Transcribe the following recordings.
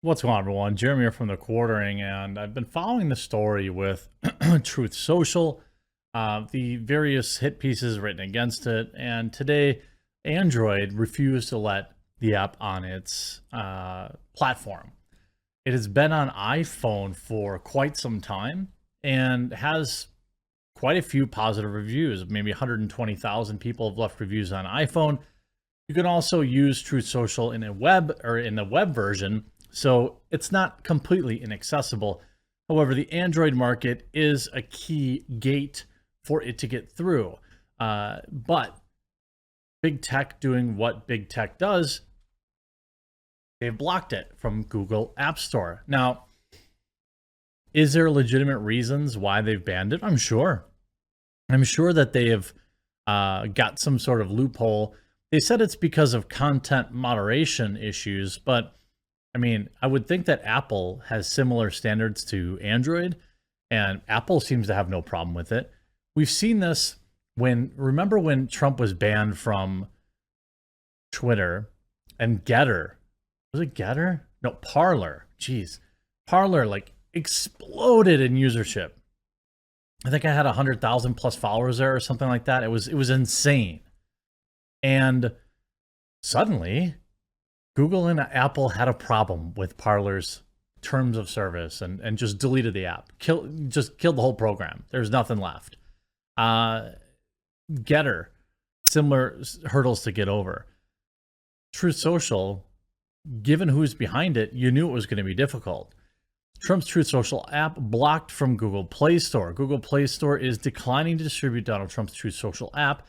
What's going on, everyone? Jeremy here from the Quartering, and I've been following the story with Truth Social, the various hit pieces written against it, and today Android refused to let the app on its platform. It has been on iPhone for quite some time and has quite a few positive reviews. Maybe 120,000 people have left reviews on iPhone. You can also use Truth Social in a web or in the web version, so it's not completely inaccessible. However, the Android market is a key gate for it to get through. But big tech doing what big tech does, they've blocked it from Google App Store. Now, is there legitimate reasons why they've banned it? I'm sure. I'm sure that they have got some sort of loophole. They said it's because of content moderation issues, but I mean, I would think that Apple has similar standards to Android, and Apple seems to have no problem with it. We've seen this remember when Trump was banned from Twitter and Getter? Was it Getter? No, Parler. Jeez. Parler like exploded in usership. I think I had 100,000 plus followers there or something like that. It was insane. And suddenly, Google and Apple had a problem with Parler's terms of service and just deleted the app. Just killed the whole program. There's nothing left. Getter, similar hurdles to get over. Truth Social, given who's behind it, you knew it was going to be difficult. Trump's Truth Social app blocked from Google Play Store. Google Play Store is declining to distribute Donald Trump's Truth Social app,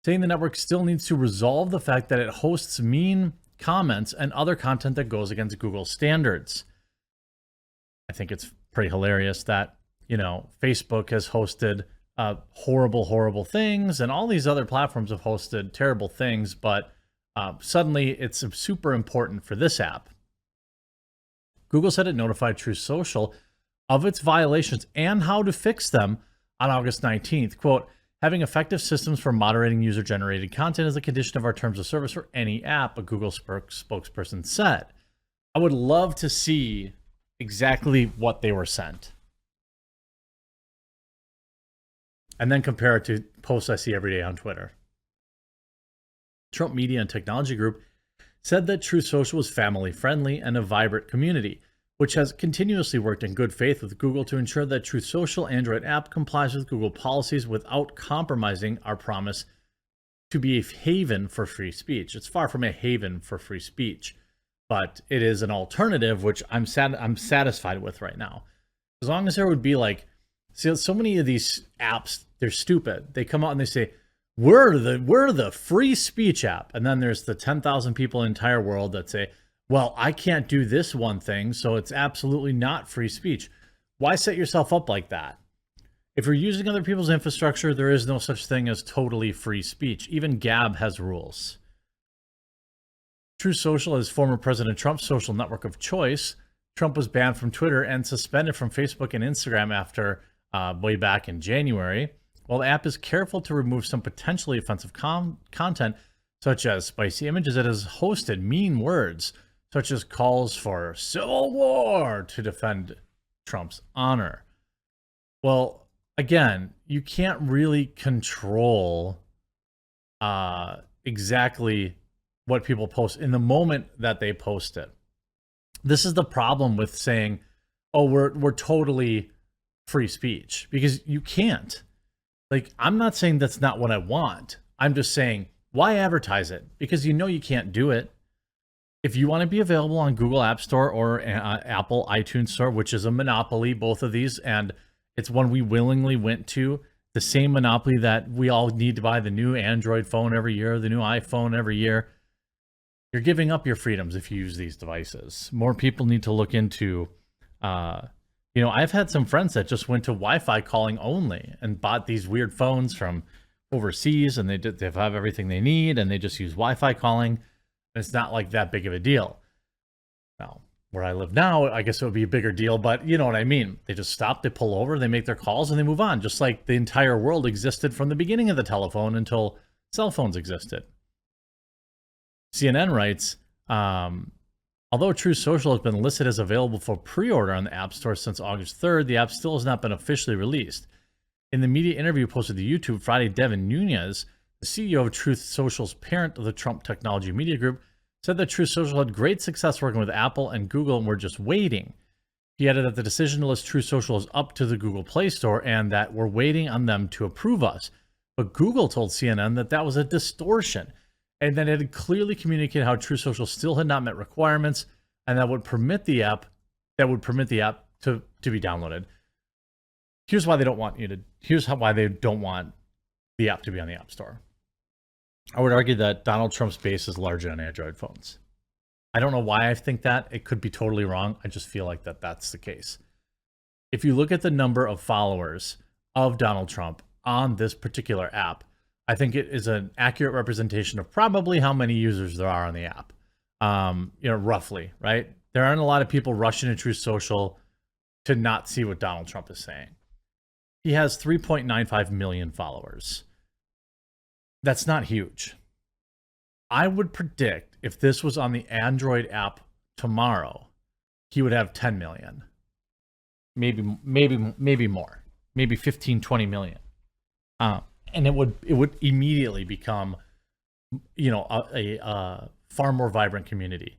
saying the network still needs to resolve the fact that it hosts mean comments and other content that goes against Google standards. I think it's pretty hilarious that, Facebook has hosted horrible things, and all these other platforms have hosted terrible things, but suddenly it's super important for this app. Google said it notified Truth Social of its violations and how to fix them on August 19th. Quote, having effective systems for moderating user-generated content is a condition of our terms of service for any app, a Google spokesperson said. I would love to see exactly what they were sent, and then compare it to posts I see every day on Twitter. Trump Media and Technology Group said that Truth Social was family-friendly and a vibrant community, which has continuously worked in good faith with Google to ensure that Truth Social Android app complies with Google policies without compromising our promise to be a haven for free speech. It's far from a haven for free speech, but it is an alternative, which I'm satisfied with right now. As long as there would be so many of these apps, they're stupid. They come out and they say, we're the free speech app. And then there's the 10,000 people in the entire world that say, well, I can't do this one thing, so it's absolutely not free speech. Why set yourself up like that? If you're using other people's infrastructure, there is no such thing as totally free speech. Even Gab has rules. Truth Social is former President Trump's social network of choice. Trump was banned from Twitter and suspended from Facebook and Instagram after way back in January. While the app is careful to remove some potentially offensive content, such as spicy images, it has hosted mean words, such as calls for civil war to defend Trump's honor. Well, again, you can't really control exactly what people post in the moment that they post it. This is the problem with saying, oh, we're totally free speech, because you can't. I'm not saying that's not what I want. I'm just saying, why advertise it? Because you can't do it. If you want to be available on Google App Store or Apple iTunes Store, which is a monopoly, both of these, and it's one we willingly went to, the same monopoly that we all need to buy the new Android phone every year, the new iPhone every year, you're giving up your freedoms if you use these devices. More people need to look into I've had some friends that just went to Wi-Fi calling only and bought these weird phones from overseas, and they have everything they need, and they just use Wi-Fi calling. It's not like that big of a deal. Now, where I live now, I guess it would be a bigger deal, but you know what I mean. They just stop, they pull over, they make their calls, and they move on, just like the entire world existed from the beginning of the telephone until cell phones existed. CNN writes, Although Truth Social has been listed as available for pre-order on the App Store since August 3rd, the app still has not been officially released. In the media interview posted to YouTube Friday, Devin Nunes, the CEO of Truth Social's parent of the Trump Technology Media Group, said that Truth Social had great success working with Apple and Google and were just waiting. He added that the decision to list Truth Social is up to the Google Play Store and that we're waiting on them to approve us. But Google told CNN that that was a distortion and that it had clearly communicated how Truth Social still had not met requirements and that would permit the app to be downloaded. Here's why they don't want why they don't want the app to be on the App Store. I would argue that Donald Trump's base is larger on Android phones. I don't know why I think that. It could be totally wrong. I just feel like that's the case. If you look at the number of followers of Donald Trump on this particular app, I think it is an accurate representation of probably how many users there are on the app. Roughly, right? There aren't a lot of people rushing to Truth Social to not see what Donald Trump is saying. He has 3.95 million followers. That's not huge. I would predict if this was on the Android app tomorrow, he would have 10 million. Maybe more. Maybe 15, 20 million. And it would immediately become, a far more vibrant community.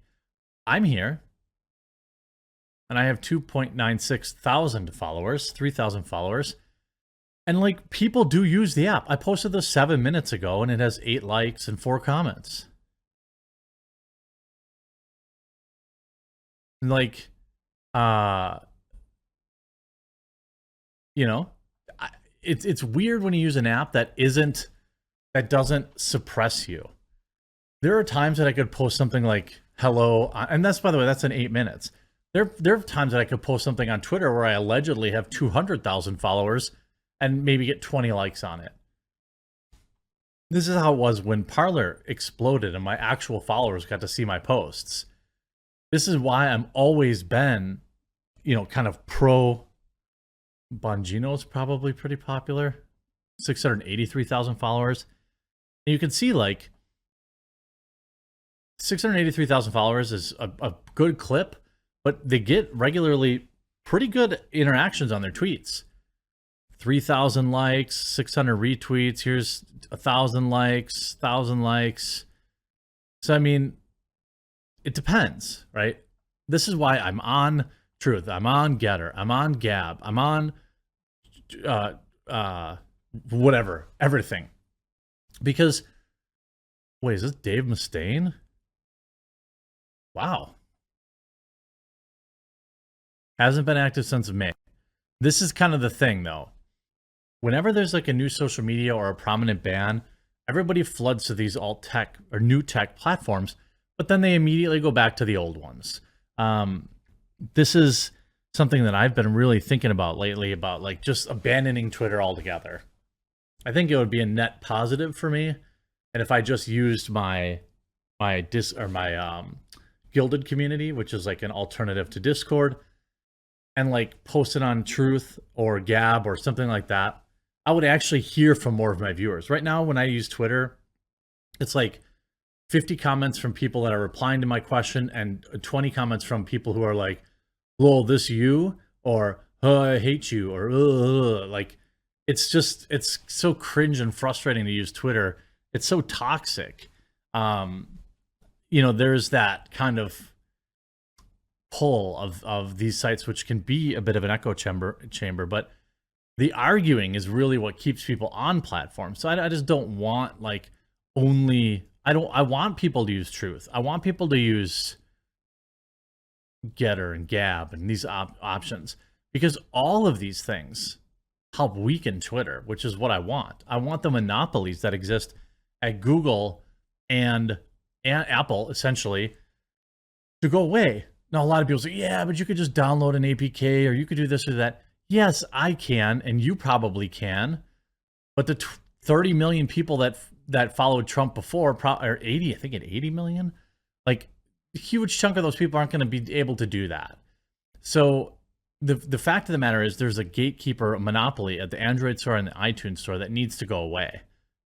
I'm here, and I have 2.96 thousand followers, 3,000 followers. And like, people do use the app. I posted this 7 minutes ago and it has 8 likes and 4 comments. Like, it's weird when you use an app that doesn't suppress you. There are times that I could post something like hello, and that's, by the way, that's in 8 minutes. There are times that I could post something on Twitter where I allegedly have 200,000 followers and maybe get 20 likes on it. This is how it was when Parler exploded and my actual followers got to see my posts. This is why I'm always been, kind of pro. Bongino's probably pretty popular. 683,000 followers. And you can see, like, 683,000 followers is a good clip, but they get regularly pretty good interactions on their tweets. 3,000 likes, 600 retweets. Here's 1,000 likes, 1,000 likes. So, I mean, it depends, right? This is why I'm on Truth. I'm on Getter. I'm on Gab. I'm on whatever, everything. Because, wait, is this Dave Mustaine? Wow. Hasn't been active since May. This is kind of the thing, though. Whenever there's like a new social media or a prominent ban, everybody floods to these alt tech or new tech platforms, but then they immediately go back to the old ones. This is something that I've been really thinking about lately, about like just abandoning Twitter altogether. I think it would be a net positive for me. And if I just used my Gilded community, which is like an alternative to Discord, and like posted on Truth or Gab or something like that, I would actually hear from more of my viewers. Right now, when I use Twitter, it's like 50 comments from people that are replying to my question and 20 comments from people who are like, lol, this you? Or, oh, I hate you? Or, like, it's so cringe and frustrating to use Twitter. It's so toxic. There's that kind of pull of these sites, which can be a bit of an echo chamber, but the arguing is really what keeps people on platforms. So I just don't want I want people to use Truth. I want people to use Getter and Gab and these options, because all of these things help weaken Twitter, which is what I want. I want the monopolies that exist at Google and Apple, essentially, to go away. Now, a lot of people say, yeah, but you could just download an APK or you could do this or that. Yes, I can, and you probably can. But the 30 million people that followed Trump before, or 80, I think 80 million, like a huge chunk of those people aren't going to be able to do that. So the fact of the matter is there's a gatekeeper monopoly at the Android store and the iTunes store that needs to go away.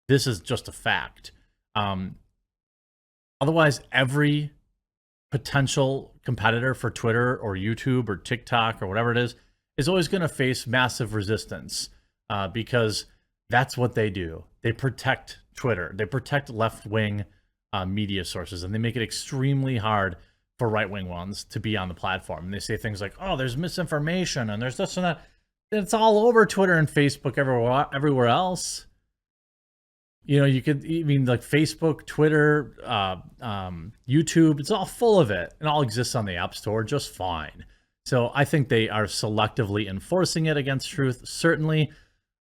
This is just a fact. Otherwise, every potential competitor for Twitter or YouTube or TikTok or whatever it is always going to face massive resistance because that's what they do. They protect Twitter. They protect left-wing media sources, and they make it extremely hard for right-wing ones to be on the platform. And they say things like, oh, there's misinformation and there's this and that. It's all over Twitter and Facebook everywhere else. You know, you could even like Facebook, Twitter, YouTube, it's all full of it. It all exists on the App Store just fine. So I think they are selectively enforcing it against truth. Certainly,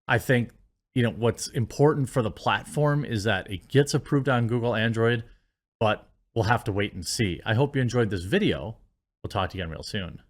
I think, you know, what's important for the platform is that it gets approved on Google Android, but we'll have to wait and see. I hope you enjoyed this video. We'll talk to you again real soon.